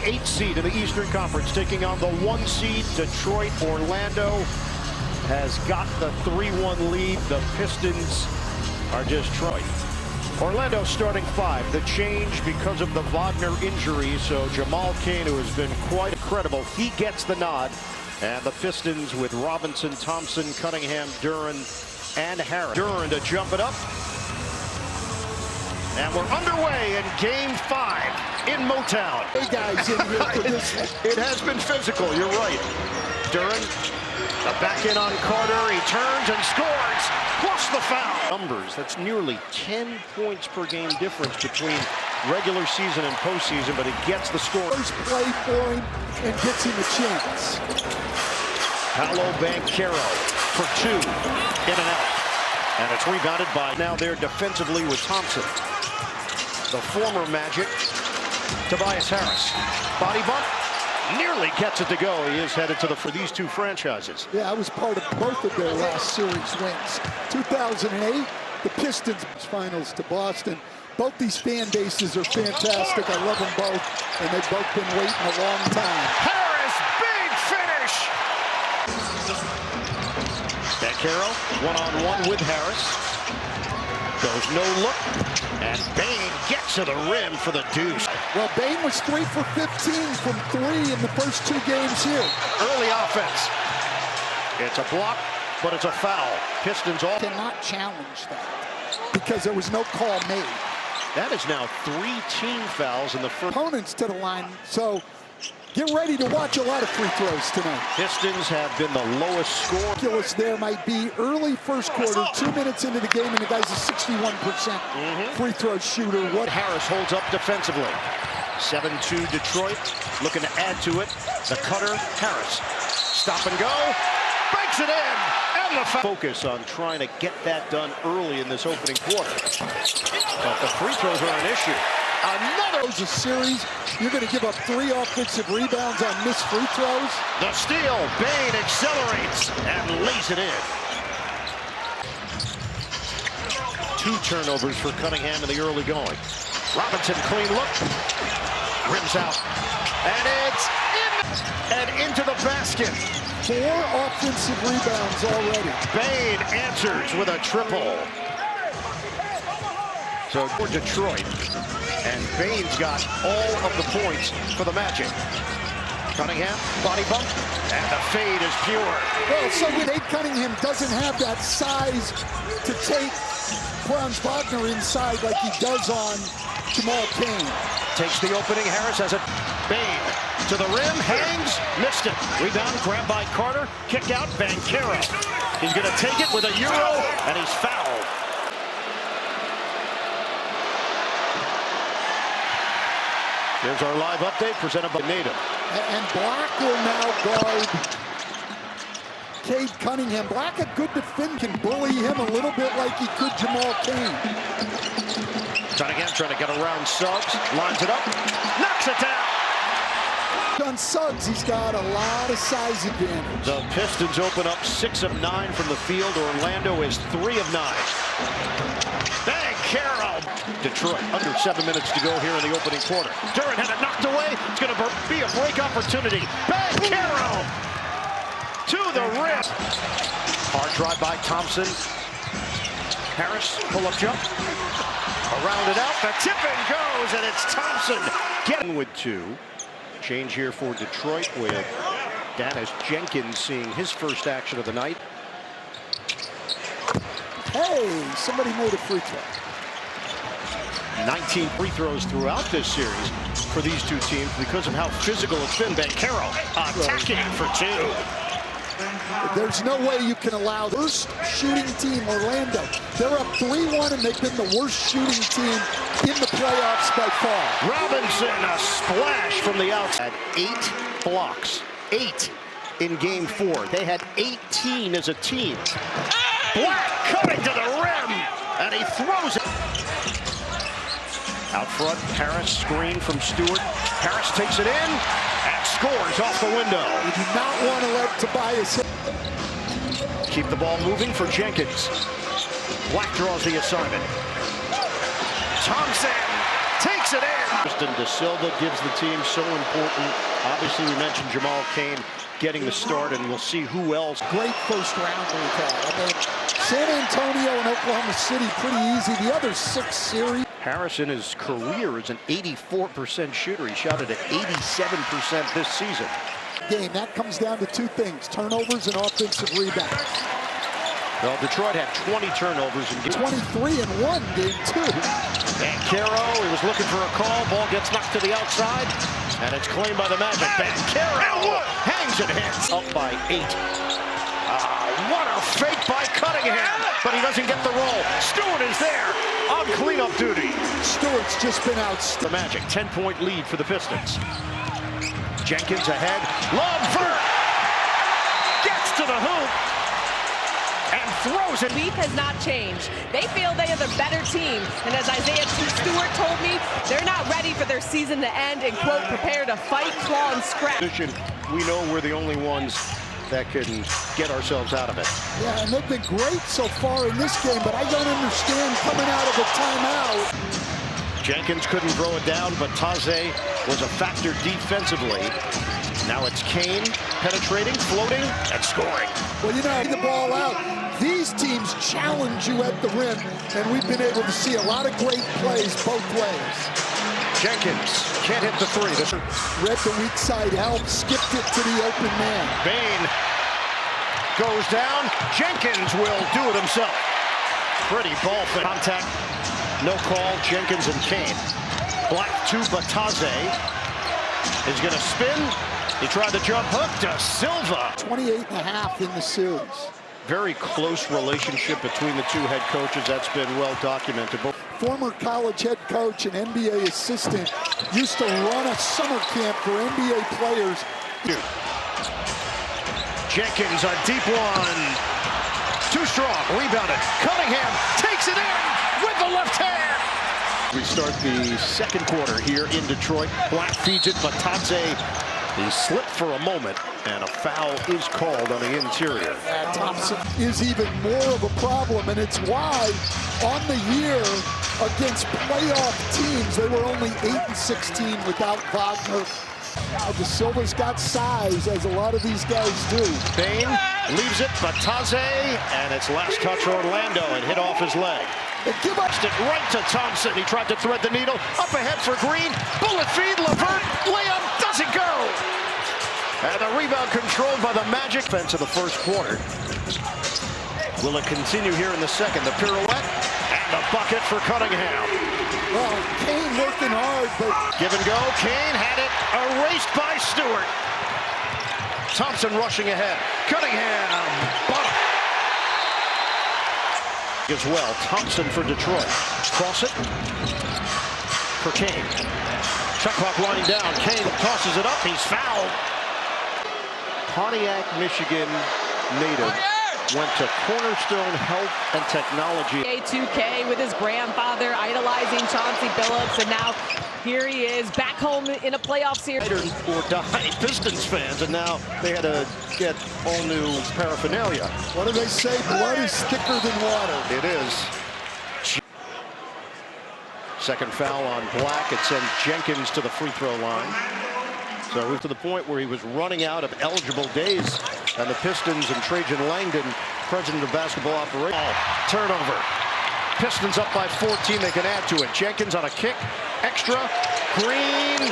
8th seed in the Eastern Conference, taking on the 1 seed Detroit. Orlando has got the 3-1 lead. The Pistons are just trying. Orlando starting 5. The change because of the Wagner injury. So Jamal Cain, who has been quite incredible, he gets the nod. And the Pistons with Robinson, Thompson, Cunningham, Duren, and Harris. Duren to jump it up. And we're underway in Game 5 in Motown. Hey guys in here for this. It has been physical, you're right. Duren, the back in on Carter, he turns and scores, plus the foul. Numbers, that's nearly 10 points per game difference between regular season and postseason, but it gets the score. First play for him and gets him a chance. Paolo Banchero for 2, in and out. And it's rebounded by now there defensively with Thompson. The former Magic, Tobias Harris. Body bump, nearly gets it to go. He is headed to for these two franchises. Yeah, I was part of both of their last series wins. 2008, the Pistons finals to Boston. Both these fan bases are fantastic. I love them both, and they've both been waiting a long time. Harris, big finish! Banchero, one-on-one with Harris. Goes no look, and Bane gets to the rim for the deuce. Well, Bane was 3 for 15 from 3 in the first 2 games here. Early offense. It's a block, but it's a foul. Pistons all Cannot challenge that because there was no call made. That is now 3 team fouls in the first. Opponents to the line, so get ready to watch a lot of free throws tonight. Pistons have been the lowest score. Ridiculous there might be early first quarter, 2 minutes into the game, and the guy's a 61% free throw shooter. What Harris holds up defensively. 7-2 Detroit, looking to add to it. The cutter, Harris. Stop and go, breaks it in, and the focus on trying to get that done early in this opening quarter. But the free throws are an issue. Another series, you're going to give up 3 offensive rebounds on missed free throws. The steal, Bane accelerates and lays it in. 2 turnovers for Cunningham in the early going. Robinson, clean look, rims out, and it's in and into the basket. 4 offensive rebounds already. Bane answers with a triple. So for Detroit, and Bane's got all of the points for the Magic. Cunningham, body bump, and the fade is pure. Well, so Nate Cunningham doesn't have that size to take Franz Wagner inside like he does on Jamal Cain. Takes the opening, Harris has it. Bane to the rim, hangs, missed it. Rebound, grabbed by Carter, kick out, Banchero. He's gonna take it with a Euro, and he's fouled. Here's our live update presented by Native. And Black will now guard Cade Cunningham. Black, a good defender, can bully him a little bit like he could Jamal Cain. Cunningham trying to get around Suggs, lines it up, knocks it down. On Suggs, he's got a lot of size advantage. The Pistons open up 6 of 9 from the field. Orlando is 3 of 9. Banchero. Detroit under 7 minutes to go here in the opening quarter. Duren had it knocked away. It's going to be a break opportunity. Banchero to the rim. Hard drive by Thompson. Harris, pull-up jump. Around it out. The tip-in goes, and it's Thompson getting with 2. Change here for Detroit with Dennis Jenkins seeing his first action of the night. Hey, somebody made a free throw. 19 free throws throughout this series for these two teams because of how physical it's been. Banchero attacking for 2. There's no way you can allow the worst shooting team, Orlando. They're up 3-1, and they've been the worst shooting team in the playoffs by far. Robinson, a splash from the outside. 8 blocks. 8 in Game 4. They had 18 as a team. Black coming to the rim, and he throws it. Out front, Harris, screen from Stewart. Harris takes it in and scores off the window. You do not want to let Tobias hit. Keep the ball moving for Jenkins. Black draws the assignment. Thompson takes Banks it in. Justin De Silva gives the team so important. Obviously, we mentioned Jamal Cain getting the start, and we'll see who else. Great first round we've had. I mean, San Antonio and Oklahoma City, pretty easy. The other 6 series. Harris in his career is an 84% shooter. He shot it at 87% this season. Game, that comes down to 2 things, turnovers and offensive rebounds. Well, Detroit had 20 turnovers in game 23 and 1, game 2. Banchero, he was looking for a call. Ball gets knocked to the outside, and it's claimed by the Magic. Banchero hangs it, hits. Up by 8. What a fake by Cunningham, but he doesn't get the roll. Stewart is there on cleanup duty. Stewart's just been out. The Magic, 10-point lead for the Pistons. Jenkins ahead. Love gets to the hoop and throws it. Belief has not changed. They feel they are the better team. And as Isaiah Stewart told me, they're not ready for their season to end and, quote, prepare to fight, claw, and scratch. We know we're the only ones that can get ourselves out of it. Yeah, and they've been great so far in this game, but I don't understand coming out of a timeout. Jenkins couldn't throw it down, but Taze was a factor defensively. Now it's Cain penetrating, floating, and scoring. Well, you know, the ball out. These teams challenge you at the rim, and we've been able to see a lot of great plays both ways. Jenkins can't hit the 3. This read the weak side help, skipped it to the open man. Bain goes down. Jenkins will do it himself. Pretty ball fit. Contact, no call. Jenkins and Cain. Black to Bataze. Is going to spin. He tried the jump hook to Silva. 28.5 in the series. Very close relationship between the 2 head coaches. That's been well documented. Former college head coach and NBA assistant used to run a summer camp for NBA players. Jenkins, a deep one. Too strong. Rebounded. Cunningham takes it in with the left hand. We start the second quarter here in Detroit. Black feeds it, but Taze, he slipped for a moment, and a foul is called on the interior. Thompson is even more of a problem, and it's why on the year against playoff teams, they were only 8-16 without Wagner. De Silva's got size, as a lot of these guys do. Bain leaves it, but Taze, and it's last touch Orlando, and hit off his leg. They give up it right to Thompson. He tried to thread the needle. Up ahead for Green. Bullet feed. Levert. Layup doesn't go. And the rebound controlled by the Magic. Defense of the first quarter. Will it continue here in the second? The pirouette and the bucket for Cunningham. Well, Cain working hard, but give and go. Cain had it erased by Stewart. Thompson rushing ahead. Cunningham. Bottom. As well. Thompson for Detroit. Cross it for Cain. Shot clock winding down. Cain tosses it up. He's fouled. Pontiac, Michigan native. Went to Cornerstone Health and Technology. 2K with his grandfather idolizing Chauncey Billups, and now here he is back home in a playoff series. Or died Pistons fans, and now they had to get all new paraphernalia. What do they say? Blood is thicker than water. It is. Second foul on Black. It sends Jenkins to the free throw line. So we're to the point where he was running out of eligible days, and the Pistons and Trajan Langdon, president of basketball operations. Turnover. Pistons up by 14. They can add to it. Jenkins on a kick. Extra. Green.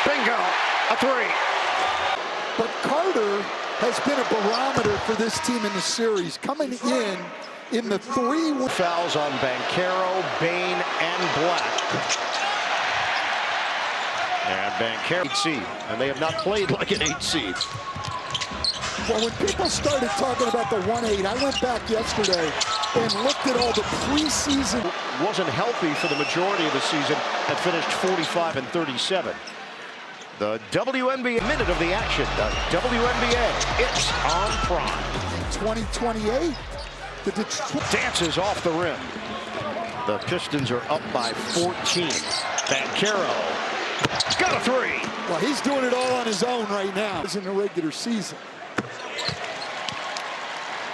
Bingo. A 3. But Carter has been a barometer for this team in the series, coming in the 3 fouls on Banchero, Bain, and Black. And Banchero 8 seed, and they have not played like an 8 seed. Well, when people started talking about the 1-8, I went back yesterday and looked at all the preseason. Wasn't healthy for the majority of the season and finished 45 and 37. The WNBA minute of the action. The WNBA, it's on Prime. 2028. The Detroit dances off the rim. The Pistons are up by 14. Banchero got a 3. Well, he's doing it all on his own right now. It's in the regular season.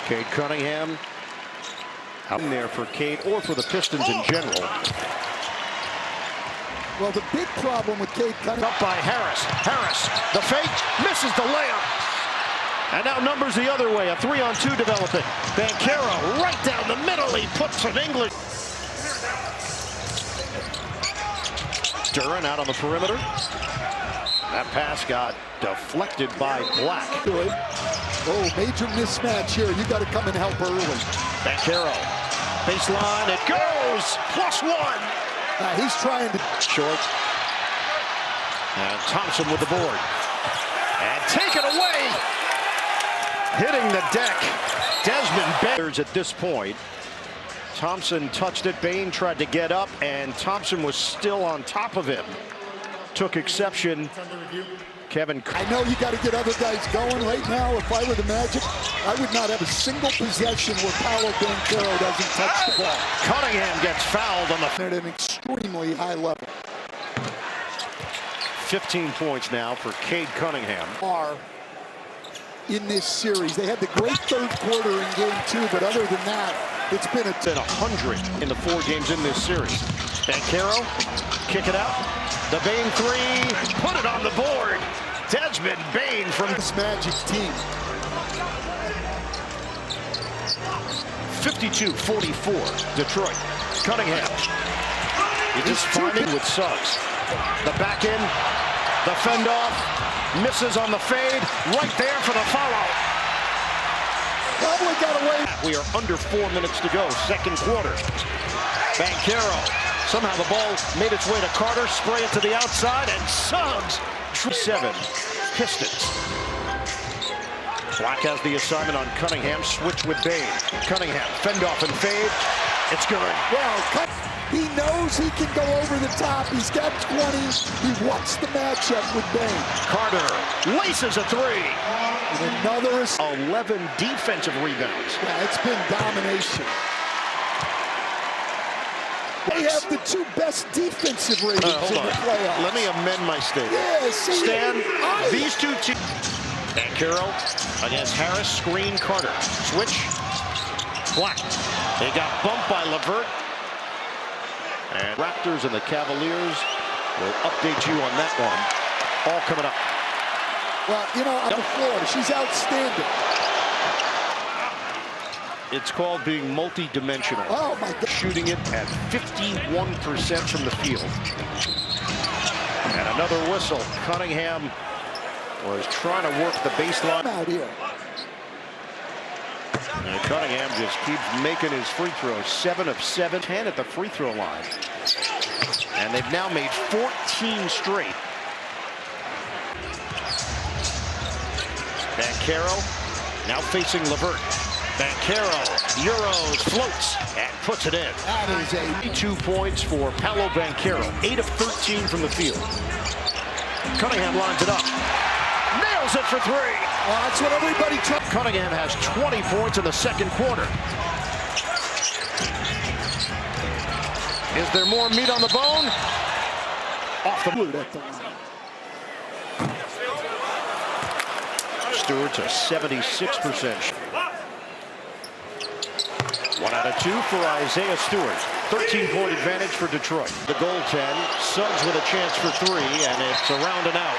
Cade Cunningham out in there for Cade or for the Pistons in general. Well, the big problem with Cade Cunningham. Up by Harris. Harris, the fake, misses the layup. And now numbers the other way. A 3-on-2 developing. Banchero right down the middle. He puts an English. Duran out on the perimeter. That pass got deflected by Black. Good. Oh, major mismatch here. You got to come and help early. Banchero, baseline, it goes. +1. He's trying to. Short. And Thompson with the board. And taken away. Hitting the deck. Desmond Bain at this point. Thompson touched it. Bain tried to get up, and Thompson was still on top of him. Took exception. Kevin. I know you got to get other guys going right now. If I were the Magic, I would not have a single possession where Paolo Banchero doesn't touch the ball. Cunningham gets fouled on the. At an extremely high level. 15 points now for Cade Cunningham. Are in this series. They had the great third quarter in game 2, but other than that, it's been 100 in the 4 games in this series. Banchero, kick it out. The Bain 3, put it on the board. Desmond Bain from this Magic team. 52-44, Detroit. Cunningham. He just finding with Suggs. The back end, the fend off, misses on the fade, right there for the follow. Probably got away. We are under 4 minutes to go, second quarter. Banchero. Somehow the ball made its way to Carter, spray it to the outside, and Suggs. 7 Pistons. Black has the assignment on Cunningham. Switch with Bain. Cunningham, fend off and fade. It's good. Well, he knows he can go over the top. He's got 20. He wants the matchup with Bain. Carter laces a 3. And another 11 defensive rebounds. Yeah, it's been domination. They have the 2 best defensive ratings in the playoffs. Let me amend my statement. Yeah, see, Stan, these 2 teams. Banchero against Harris, screen Carter. Switch. Black. They got bumped by LeVert. And Raptors and the Cavaliers will update you on that one. All coming up. Well, you know, on the floor, she's outstanding. It's called being multi-dimensional. Oh, my God. Shooting it at 51% from the field. And another whistle. Cunningham was trying to work the baseline. Out here. And Cunningham just keeps making his free throws. 7 of 7, 10 at the free throw line. And they've now made 14 straight. Banchero now facing LeVert. Banchero, Euros, floats, and puts it in. That is a 2 points for Paolo Banchero. 8 of 13 from the field. Cunningham lines it up. Nails it for 3. Well, that's what everybody tried. Cunningham has 20 points in the second quarter. Is there more meat on the bone? Off the boot. Stewart's a 76%. 1 out of 2 for Isaiah Stewart. 13-point advantage for Detroit. The goaltend, Suggs with a chance for 3, and it's around and out.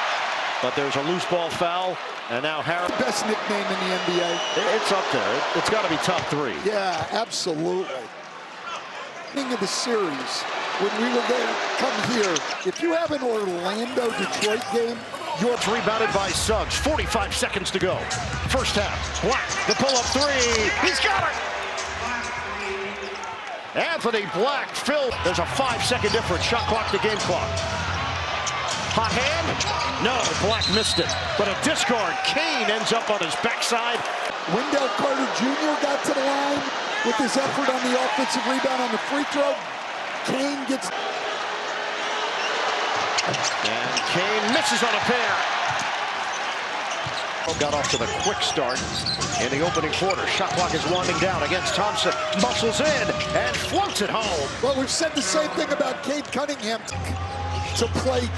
But there's a loose ball foul, and now Harris. Best nickname in the NBA. It's up there. It's got to be top 3. Yeah, absolutely. Beginning of the series, when we were there, come here, if you have an Orlando-Detroit game, you're rebounded by Suggs. 45 seconds to go. First half. Black, the pull-up 3. He's got it! Anthony Black, Phil. There's a 5-second difference. Shot clock to game clock. Hot hand? No, Black missed it. But a discard. Kane ends up on his backside. Wendell Carter Jr. got to the line with his effort on the offensive rebound on the free throw. Kane gets... And Kane misses on a pair. Got off to the quick start in the opening quarter. Shot clock is winding down against Thompson. Muscles in and floats it home. Well, we've said the same thing about Cade Cunningham to play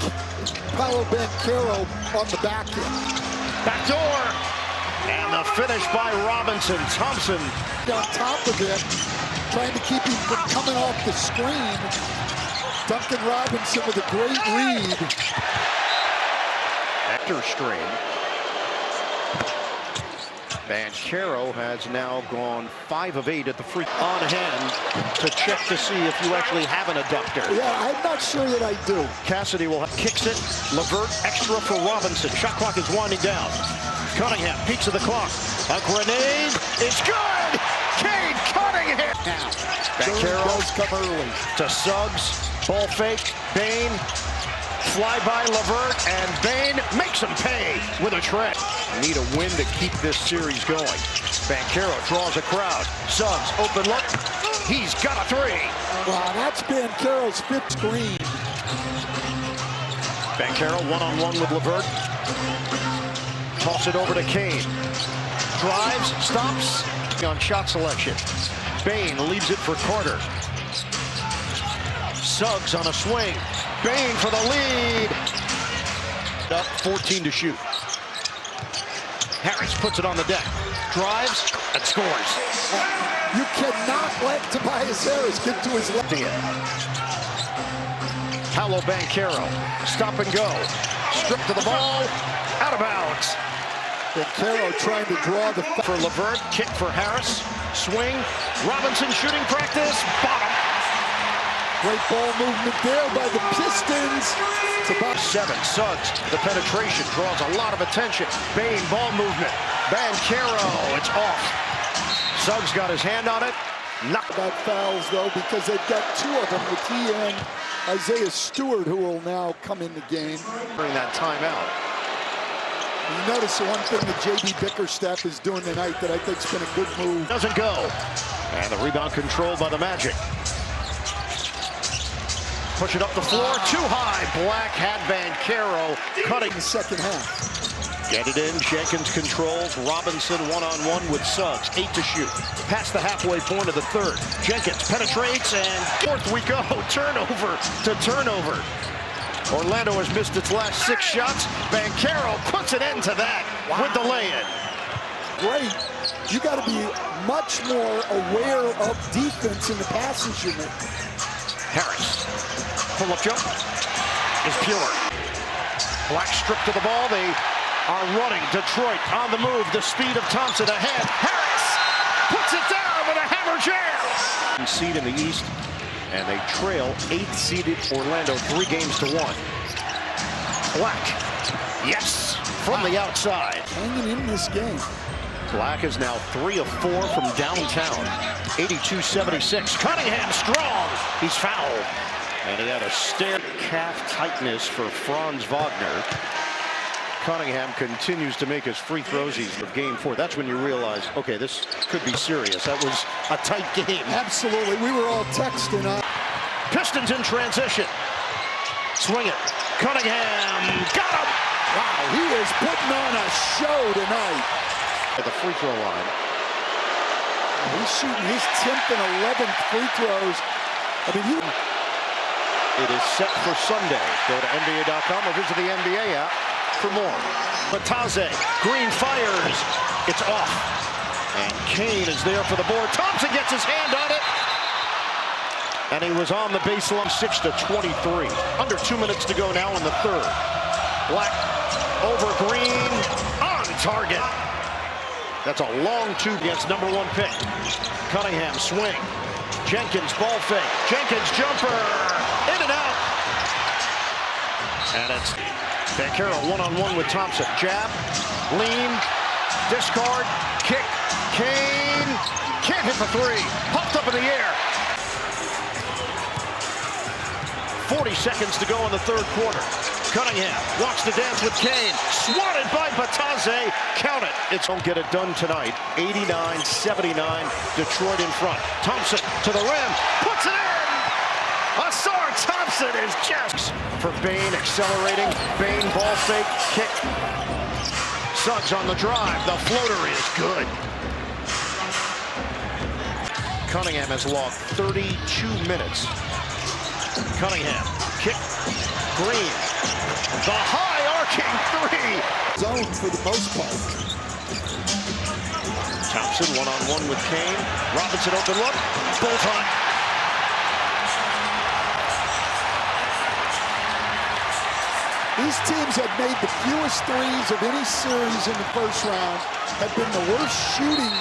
Paolo Banchero on the back end. Back door. And the finish by Robinson. Thompson on top of it, trying to keep him from coming off the screen. Duncan Robinson with a great read. After strain. Banchero has now gone 5 of 8 at the free on hand to check to see if you actually have an adductor. Yeah, I'm not sure that I do. Cassidy will kicks it. Levert extra for Robinson. Shot clock is winding down. Cunningham peeks at the clock. A grenade is good. Cade Cunningham. Now, Banchero does come early. to Suggs. Ball fake. Bain. Fly by Levert, and Bain makes him pay with a trip. Need a win to keep this series going. Banchero draws a crowd. Suggs, open look. He's got a 3. Wow, that's Banchero's 5th screen. Banchero one-on-one with Levert. Toss it over to Kane. Drives, stops on shot selection. Bain leaves it for Carter. Suggs on a swing. Bain for the lead. Up 14 to shoot. Harris puts it on the deck. Drives and scores. You cannot let Tobias Harris get to his left. Paolo Banchero. Stop and go. Strip to the ball. Out of bounds. Banchero trying to draw the For Levert. Kick for Harris. Swing. Robinson shooting practice. Bottom. great ball movement there by the Pistons. It's about 7. Suggs, the penetration draws a lot of attention. Bain, ball movement. Banchero, it's off. Suggs got his hand on it. Not about fouls, though, because they've got 2 of them with he and Isaiah Stewart, who will now come in the game. during that timeout. You notice the one thing that J.B. Bickerstaff is doing tonight that I think's been a good move. Doesn't go. And the rebound controlled by the Magic. Push it up the floor, too high. Black had Banchero cutting. In the second half. Get it in, Jenkins controls. Robinson one-on-one with Suggs, 8 to shoot. Past the halfway point of the third. Jenkins penetrates, and fourth we go. Turnover to turnover. Orlando has missed its last 6 shots. Banchero puts an end to that with the lay-in. Great. You got to be much more aware of defense in the passes you make. Harris, pull-up jump is pure. Black strip to the ball. They are running. Detroit on the move. The speed of Thompson ahead. Harris puts it down with a hammer jam. Seed in the East, and they trail 8th-seeded Orlando 3 games to 1. Black, yes, from the outside. Hanging in this game. Black is now 3 of 4 from downtown. 82-76. Cunningham strong. He's fouled. And he had a stair calf tightness for Franz Wagner. Cunningham continues to make his free throws. He's in game 4. That's when you realize, okay, this could be serious. That was a tight game. Absolutely. We were all texting. Pistons in transition. Swing it. Cunningham got him. Wow, he is putting on a show tonight. At the free throw line. He's shooting his 10th and 11th free throws. I mean, It is set for Sunday. Go to NBA.com or visit the NBA app for more. Bataze, Green fires. It's off. And Kane is there for the board. Thompson gets his hand on it. And he was on the baseline. 6-23. Under 2 minutes to go now in the third. Black over Green. On target. That's a long 2 against number 1 pick. Cunningham swing. Jenkins ball fake. Jenkins jumper. In and out. And it's Banchero one-on-one with Thompson. Jab. Lean. Discard. Kick. Kane. Can't hit the 3. Popped up in the air. 40 seconds to go in the third quarter. Cunningham wants to dance with Kane. Swatted by Bataze. Count it. It's don't get it done tonight. 89-79. Detroit in front. Thompson to the rim. Puts it in. Asar Thompson is just for Bain accelerating. Bain ball fake. Kick. Suggs on the drive. The floater is good. Cunningham has logged 32 minutes. Cunningham, kick, Green, the high arcing 3. zone for the most part. Thompson one-on-one with Kane. Robinson open look, Bullseye. These teams have made the fewest threes of any series in the first round, have been the worst shooting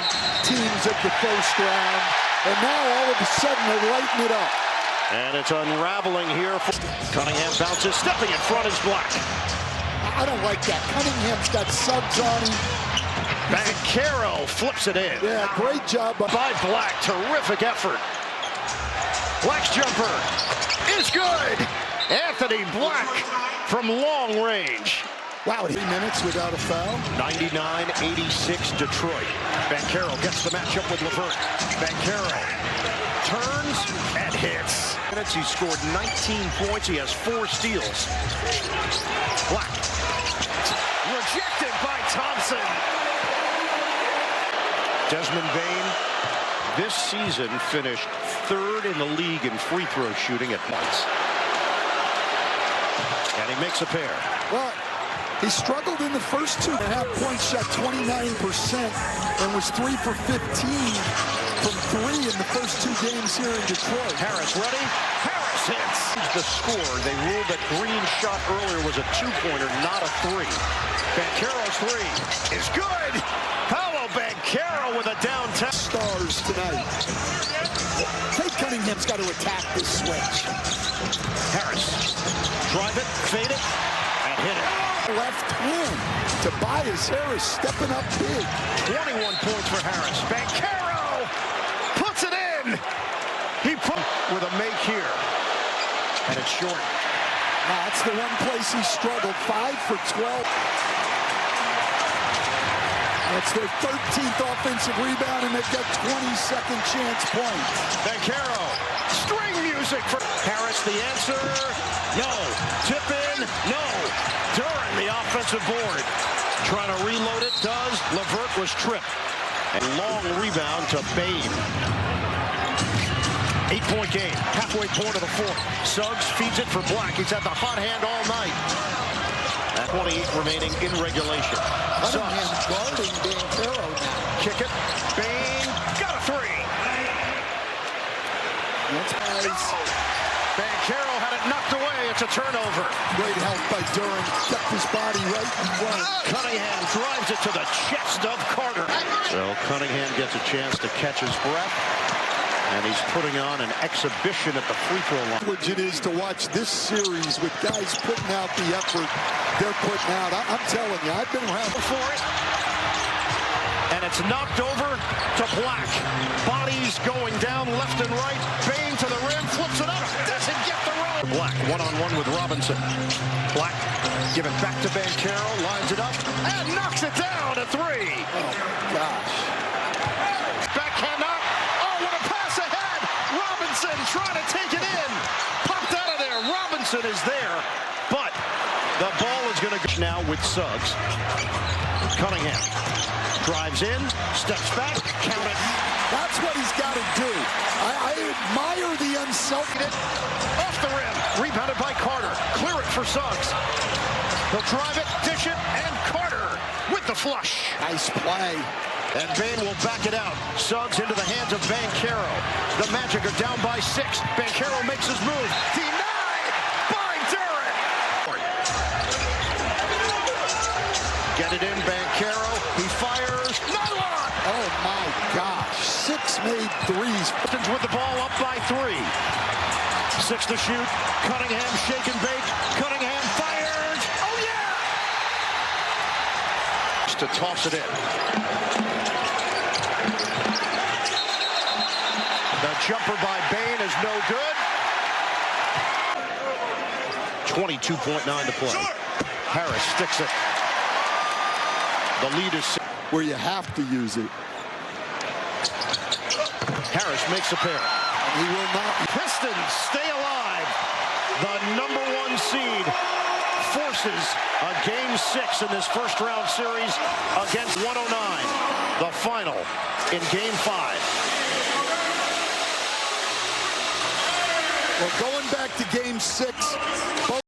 teams of the first round, and now all of a sudden they're lighting it up. And it's unraveling here. Cunningham bounces, stepping in front is Black. I don't like that. Cunningham's got Suggs on him. Banchero flips it in. Yeah, great job by Black. Terrific effort. Black's jumper is good. Anthony Black from long range. Wow, 3 minutes without a foul. 99-86 Detroit. Banchero gets the matchup with LeVert. Banchero turns and hits. He scored 19 points. He has 4 steals. Black. Rejected by Thompson. Desmond Bane this season finished 3rd in the league in free throw shooting at points. And he makes a pair. Well, he struggled in the first 2.5 points, shot 29%, and was 3 for 15 from 3 in the first 2 games here in Detroit. Harris ready? Harris hits. The score, they ruled that Green's shot earlier was a 2-pointer, not a 3. Banchero's 3 is good. Paolo Banchero with a downtown. Stars tonight. Tate Cunningham's got to attack this switch. Harris, drive it, fade it, and hit it. Left hand. Tobias Harris stepping up big. 21 points for Harris. Banchero puts it in. He put with a make here. And it's short. That's the one place he struggled. 5 for 12. That's their 13th offensive rebound, and they've got 20-second chance points. Banchero, string music for Harris. The answer, no. Tip in, no. Duran, the offensive board. Trying to reload it, does. LeVert was tripped. And long rebound to Bane. 8-point game, halfway point of the 4th. Suggs feeds it for Black. He's had the hot hand all night. 28 remaining in regulation. Cunningham guarding Banchero now. Kick it. Bane got a 3. That's nice. Banchero had it knocked away. It's a turnover. Great help by Duran. Kept his body right in front. Cunningham drives it to the chest of Carter. So Cunningham gets a chance to catch his breath. And he's putting on an exhibition at the free throw line. It is to watch this series with guys putting out the effort they're putting out. I'm telling you, I've been around for it. And it's knocked over to Black. Bodies going down left and right. Bane to the rim, flips it up, doesn't get the roll. Black one-on-one with Robinson. Black give it back to Banchero, lines it up, and knocks it down to 3. Oh, gosh. Backhand up. Oh, what a pass ahead. Robinson trying to take it in. Popped out of there. Robinson is there, but the ball is going to go now with Suggs. Cunningham drives in, steps back, count it. That's what he's got to do. I admire the unselfish. Off the rim, rebounded by Carter. Clear it for Suggs. He'll drive it, dish it, and Carter with the flush. Nice play. And Bane will back it out. Suggs into the hands of Banchero. The Magic are down by 6. Banchero makes his move. Denied by Duran. Get it in, Banchero. He fires. Nylon. Oh, my gosh. 6 made threes. Pistons with the ball up by 3. 6 to shoot. Cunningham shake and bake. Cunningham fires. Oh, yeah! To toss it in. The jumper by Bane is no good. 22.9 to play. Harris sticks it. The lead is where you have to use it. Harris makes a pair. And he will not. Pistons stay alive. The #1 seed forces a game 6 in this first round series against 109. The final in game 5. Well, going back to game 6.